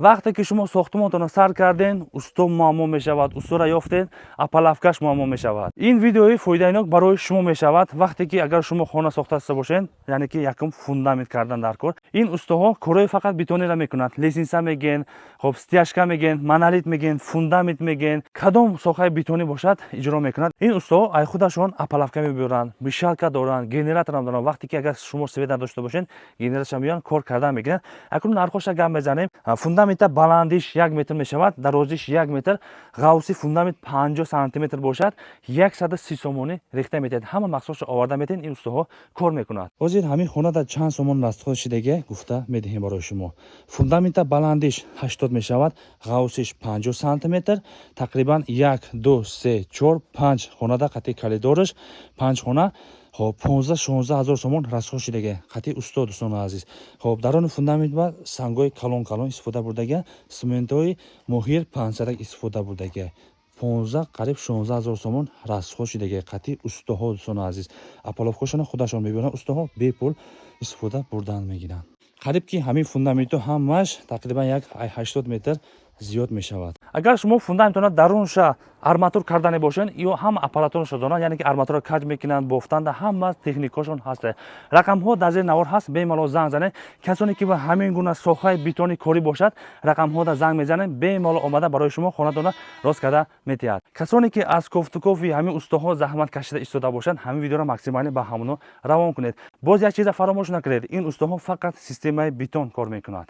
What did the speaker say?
вақте ки шумо сохтмонтонро сар карден, усто муаммо мешавад, устора ёфтед, апалавкаш муаммо мешавад. Ин видеои фоидаинок барои шумо мешавад вақте ки агар шумо хона сохтаста бошед, яъне ки якум фундамент кардан дар кор. Ин устоҳо корои фақат бетонеро мекунанд. Лесинса мегӯянд, хоб стяжка мегӯянд, монолит мегӯянд, фундамент мегӯянд, кадом соҳаи бетонӣ бошад иҷро мекунанд. Ин устоҳо ай худашон апалавка мебуранд, мишалка доранд, генераторам доранд. вақте ки агар шумо света дошта бошед, генераторшам биёранд, кор кардан мегиранд. акнун нархоша гап мезанем. Фундамента баландиш 1 метр мешавад, дарозиш 1 метр, ғавси фундамент 50 сантиметр бошад, 130 сомонӣ рехта метиҳад. ҳама мақсодшо оварда метиҳед, ин устоҳо кор мекунад. ҳозир ҳамин хона дар чанд сомон растхоз шидаги гуфта медиҳем барои шумо. Фундамента баландиш 80 мешавад, ғавсиш 50 сантиметр, тақрибан 1 2 3 4 5 хонада қати калидориш 5 хона. خب 15-16 هزار سومون رسخ شدگی خطی استاد دوستان عزیز. خب در آن فوندامنت با سنگای کلون کلون استفاده بردگی، سمنتای مهیر 500 استفاده بردگی. 15 قریب 16 هزار سومون رسخ شدگی خطی استاد دوستان عزیز. اپولوفکوشان خودشان میبینن استاد بی پول استفاده بردن میگیرن. قریب کی همین فوندامنتو همش تقریبا یک 80 متر زیاد میشود. اگر شما فوندامنتونا درونش арматур кардане бошен, ё ҳам аппаратурашо доранд, яъне ки арматурро каҷ мекунанд, бофтанд, ҳама техникашон ҳаст. рақамҳо дар зери навор ҳаст, бемалол занг занед. касоне ки ба ҳамин гуна сохаи бетони корӣ бошад, рақамҳода занг мезанед, бемалол омада барои шумо хонатона рост карда метиҳад. касоне ки аз кофтукофи ҳамин устоҳо заҳмат кашида истода бошанд, ҳамин видеоро максималӣ ба ҳамоно равон кунед. боз як чиза фаромӯш накунед, ин устоҳо фақат системаи бетон кор мекунад.